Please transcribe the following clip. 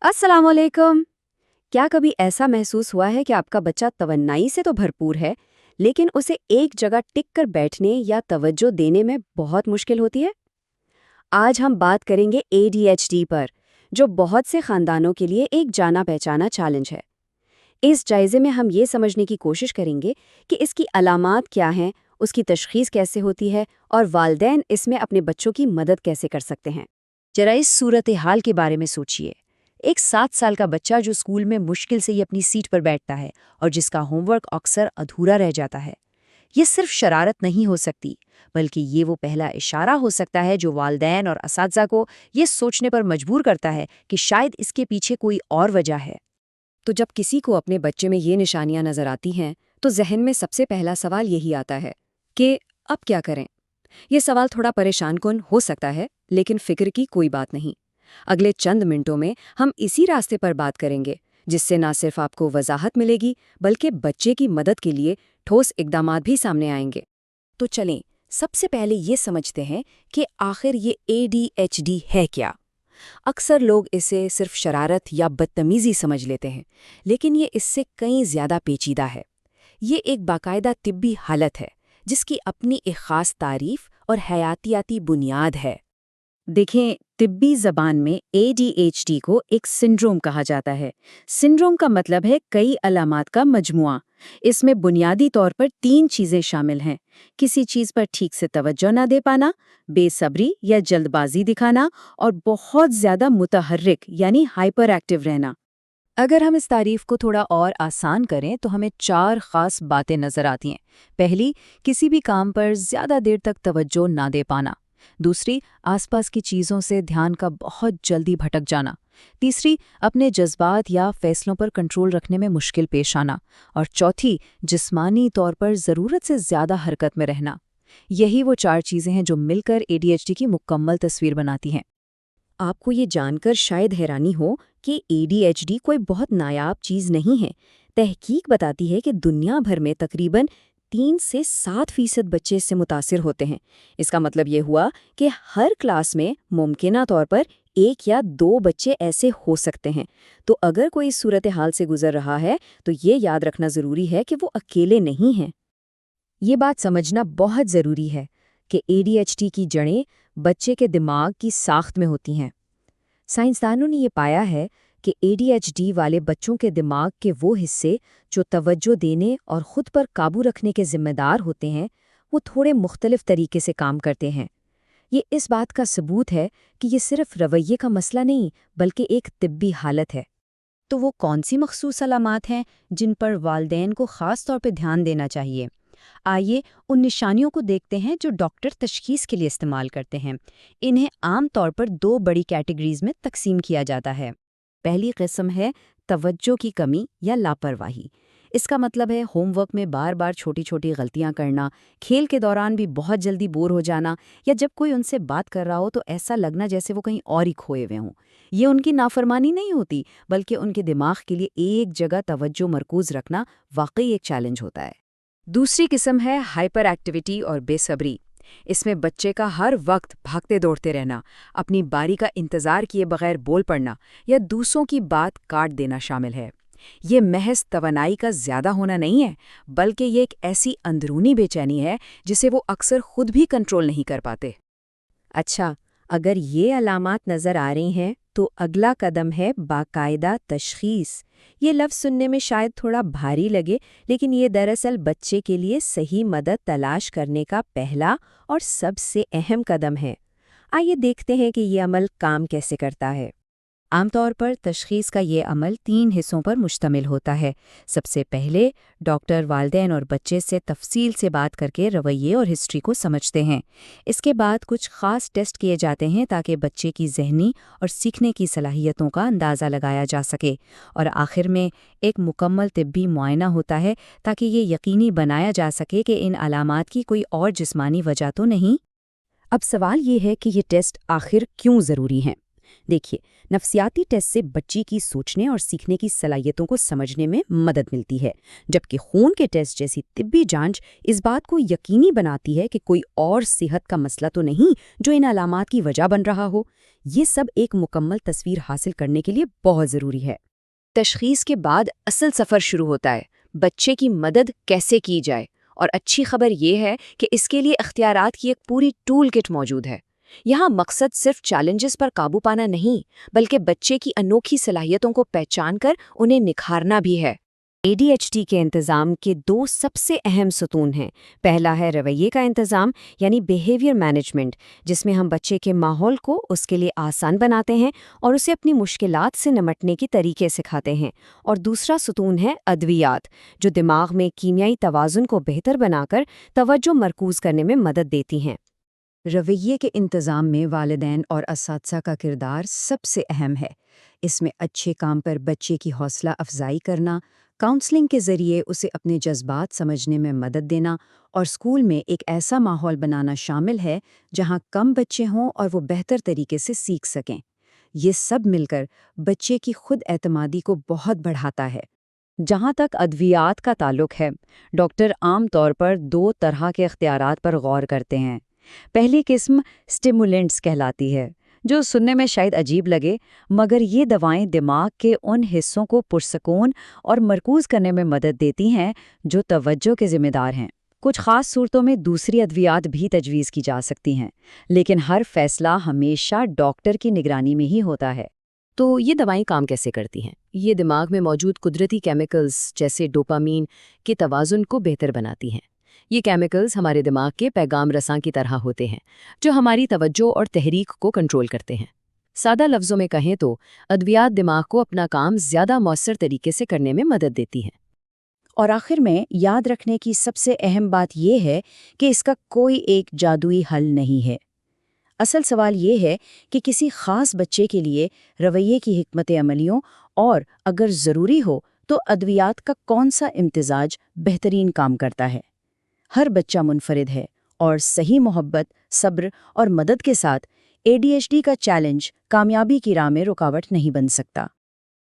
अस्सलाम वालेकुम। क्या कभी ऐसा महसूस हुआ है कि आपका बच्चा तवन्नाई से तो भरपूर है, लेकिन उसे एक जगह टिक कर बैठने या तवज्जो देने में बहुत मुश्किल होती है? आज हम बात करेंगे ADHD पर, जो बहुत से खानदानों के लिए एक जाना पहचाना चैलेंज है। इस जायजे में हम ये समझने की कोशिश करेंगे कि इसकी अलामात क्या हैं, उसकी तशखीस कैसे होती है और वालिदैन इसमें अपने बच्चों की मदद कैसे कर सकते हैं। जरा इस सूरत हाल के बारे में सोचिए। एक 7 साल का बच्चा जो स्कूल में मुश्किल से ही अपनी सीट पर बैठता है और जिसका होमवर्क अक्सर अधूरा रह जाता है। ये सिर्फ शरारत नहीं हो सकती, बल्कि ये वो पहला इशारा हो सकता है जो वालिदैन और असातिज़ा को ये सोचने पर मजबूर करता है कि शायद इसके पीछे कोई और वजह है। तो जब किसी को अपने बच्चे में ये निशानियां नजर आती हैं, तो जहन में सबसे पहला सवाल यही आता है कि अब क्या करें। ये सवाल थोड़ा परेशान कुन हो सकता है, लेकिन फिक्र की कोई बात नहीं। अगले चंद मिनटों में हम इसी रास्ते पर बात करेंगे, जिससे ना सिर्फ आपको वजाहत मिलेगी, बल्कि बच्चे की मदद के लिए ठोस इकदामात भी सामने आएंगे। तो चलें, सबसे पहले ये समझते हैं कि आखिर ये ADHD है क्या। अक्सर लोग इसे सिर्फ शरारत या बदतमीजी समझ लेते हैं, लेकिन ये इससे कहीं ज्यादा पेचीदा है। ये एक बाकायदा तिब्बी हालत है, जिसकी अपनी एक खास तारीफ और हयातियाती बुनियाद है। देखें, तिब्बी ज़बान में ADHD को एक सिंड्रोम कहा जाता है। सिंड्रोम का मतलब है कई अलामात का मजमुआ। इसमें बुनियादी तौर पर 3 चीज़ें शामिल हैं: किसी चीज़ पर ठीक से तवज्जो न दे पाना, बेसब्री या जल्दबाजी दिखाना, और बहुत ज़्यादा मुतहर्रिक यानी हाइपर एक्टिव रहना। अगर हम इस तारीफ को थोड़ा और आसान करें तो हमें 4 खास बातें नजर आती हैं। पहली, किसी भी काम पर ज़्यादा देर तक तवज्जो ना दे पाना। दूसरी, आसपास की चीज़ों से ध्यान का बहुत जल्दी भटक जाना। तीसरी, अपने जज्बात या फैसलों पर कंट्रोल रखने में मुश्किल पेश आना। और चौथी, जिस्मानी तौर पर ज़रूरत से ज़्यादा हरकत में रहना। यही वो 4 चीज़ें हैं जो मिलकर ADHD की मुकम्मल तस्वीर बनाती हैं। आपको ये जानकर शायद हैरानी हो कि ADHD कोई बहुत नायाब चीज़ नहीं है। तहकीक बताती है कि दुनिया भर में तकरीबन 3 से 7% बच्चे इससे मुतासिर होते हैं। इसका मतलब ये हुआ कि हर क्लास में मुमकिना तौर पर 1 या 2 बच्चे ऐसे हो सकते हैं। तो अगर कोई इस सूरत हाल से गुजर रहा है, तो ये याद रखना ज़रूरी है कि वो अकेले नहीं हैं। ये बात समझना बहुत ज़रूरी है कि ADHD की जड़ें बच्चे के दिमाग की साख्त में होती हैं। साइंसदानों ने ये पाया है कि ADHD वाले बच्चों के दिमाग के वो हिस्से जो तवज्जो देने और खुद पर काबू रखने के जिम्मेदार होते हैं, वो थोड़े मुख्तलिफ तरीके से काम करते हैं। ये इस बात का सबूत है कि ये सिर्फ रवैये का मसला नहीं, बल्कि एक तिब्बी हालत है। तो वो कौन सी मखसूस अलामात हैं जिन पर वालिदैन को ख़ास तौर पर ध्यान देना चाहिए? आइए उन निशानियों को देखते हैं जो डॉक्टर तशखीस के लिए इस्तेमाल करते हैं। इन्हें आम तौर पर 2 बड़ी कैटेगरीज में तकसीम किया जाता है। पहली किस्म है तवज्जो की कमी या लापरवाही। इसका मतलब है होमवर्क में बार बार छोटी छोटी गलतियां करना, खेल के दौरान भी बहुत जल्दी बोर हो जाना, या जब कोई उनसे बात कर रहा हो तो ऐसा लगना जैसे वो कहीं और ही खोए हुए हों। ये उनकी नाफरमानी नहीं होती, बल्कि उनके दिमाग के लिए एक जगह तवज्जो मरकूज रखना वाकई एक चैलेंज होता है। दूसरी किस्म है हाइपर एक्टिविटी और बेसब्री। इसमें बच्चे का हर वक्त भागते दौड़ते रहना, अपनी बारी का इंतज़ार किए बगैर बोल पड़ना या दूसरों की बात काट देना शामिल है। ये महज तवानाई का ज़्यादा होना नहीं है, बल्कि ये एक ऐसी अंदरूनी बेचैनी है जिसे वो अक्सर खुद भी कंट्रोल नहीं कर पाते। अच्छा, अगर ये अलामात नज़र आ रही हैं, तो अगला कदम है बाकायदा तशखीस। ये लफ्ज़ सुनने में शायद थोड़ा भारी लगे, लेकिन ये दरअसल बच्चे के लिए सही मदद तलाश करने का पहला और सबसे अहम कदम है। आइए देखते हैं कि ये अमल काम कैसे करता है। आमतौर पर तशखीस का ये अमल 3 हिस्सों पर मुश्तमिल होता है। सबसे पहले डॉक्टर वालिदैन और बच्चे से तफसील से बात करके रवैये और हिस्ट्री को समझते हैं। इसके बाद कुछ ख़ास टेस्ट किए जाते हैं ताकि बच्चे की ज़हनी और सीखने की सलाहियतों का अंदाज़ा लगाया जा सके। और आखिर में एक मुकम्मल तिब्बी मुआयना होता है ताकि ये यकीनी बनाया जा सके कि इन अलामात की कोई और जिस्मानी वजह तो नहीं। अब सवाल ये है कि ये टेस्ट आखिर क्यों ज़रूरी हैं। देखिए, नफ्सियाती टेस्ट से बच्ची की सोचने और सीखने की सलाहियतों को समझने में मदद मिलती है, जबकि खून के टेस्ट जैसी तिब्बी जांच इस बात को यकीनी बनाती है कि कोई और सेहत का मसला तो नहीं जो इन अलामात की वजह बन रहा हो। یہ سب ایک مکمل تصویر حاصل کرنے کے لیے بہت ضروری ہے۔ تشخیص کے بعد اصل سفر شروع ہوتا ہے، بچے کی مدد کیسے کی جائے، اور اچھی خبر یہ ہے کہ اس کے لیے اختیارات کی ایک پوری ٹول کٹ موجود ہے۔ یہاں مقصد صرف چیلنجز پر قابو پانا نہیں، بلکہ بچے کی انوکھی صلاحیتوں کو پہچان کر انہیں نکھارنا بھی ہے۔ ADHD کے انتظام کے 2 سب سے اہم ستون ہیں۔ پہلا ہے رویے کا انتظام، یعنی بیہیویئر مینجمنٹ، جس میں ہم بچے کے ماحول کو اس کے لیے آسان بناتے ہیں اور اسے اپنی مشکلات سے نمٹنے کی طریقے سکھاتے ہیں۔ اور دوسرا ستون ہے ادویات، جو دماغ میں کیمیائی توازن کو بہتر بنا کر توجہ مرکوز کرنے میں مدد دیتی ہیں۔ رویے کے انتظام میں والدین اور اساتذہ کا کردار سب سے اہم ہے۔ اس میں اچھے کام پر بچے کی حوصلہ افزائی کرنا، کاؤنسلنگ کے ذریعے اسے اپنے جذبات سمجھنے میں مدد دینا، اور اسکول میں ایک ایسا ماحول بنانا شامل ہے جہاں کم بچے ہوں اور وہ بہتر طریقے سے سیکھ سکیں۔ یہ سب مل کر بچے کی خود اعتمادی کو بہت بڑھاتا ہے۔ جہاں تک ادویات کا تعلق ہے، ڈاکٹر عام طور پر 2 طرح کے اختیارات پر غور کرتے ہیں۔ پہلی قسم اسٹیمولنٹس کہلاتی ہے، جو سننے میں شاید عجیب لگے، مگر یہ دوائیں دماغ کے ان حصوں کو پرسکون اور مرکوز کرنے میں مدد دیتی ہیں جو توجہ کے ذمہ دار ہیں۔ کچھ خاص صورتوں میں دوسری ادویات بھی تجویز کی جا سکتی ہیں، لیکن ہر فیصلہ ہمیشہ ڈاکٹر کی نگرانی میں ہی ہوتا ہے۔ تو یہ دوائیں کام کیسے کرتی ہیں؟ یہ دماغ میں موجود قدرتی کیمیکلز جیسے ڈوپامین کے توازن کو بہتر بناتی ہیں۔ یہ کیمیکلز ہمارے دماغ کے پیغام رساں کی طرح ہوتے ہیں، جو ہماری توجہ اور تحریک کو کنٹرول کرتے ہیں۔ سادہ لفظوں میں کہیں تو ادویات دماغ کو اپنا کام زیادہ مؤثر طریقے سے کرنے میں مدد دیتی ہیں۔ اور آخر میں یاد رکھنے کی سب سے اہم بات یہ ہے کہ اس کا کوئی ایک جادوئی حل نہیں ہے۔ اصل سوال یہ ہے کہ کسی خاص بچے کے لیے رویے کی حکمت عملیوں اور اگر ضروری ہو تو ادویات کا کون سا امتزاج بہترین کام کرتا ہے۔ ہر بچہ منفرد ہے، اور صحیح محبت، صبر اور مدد کے ساتھ ADHD کا چیلنج کامیابی کی راہ میں رکاوٹ نہیں بن سکتا۔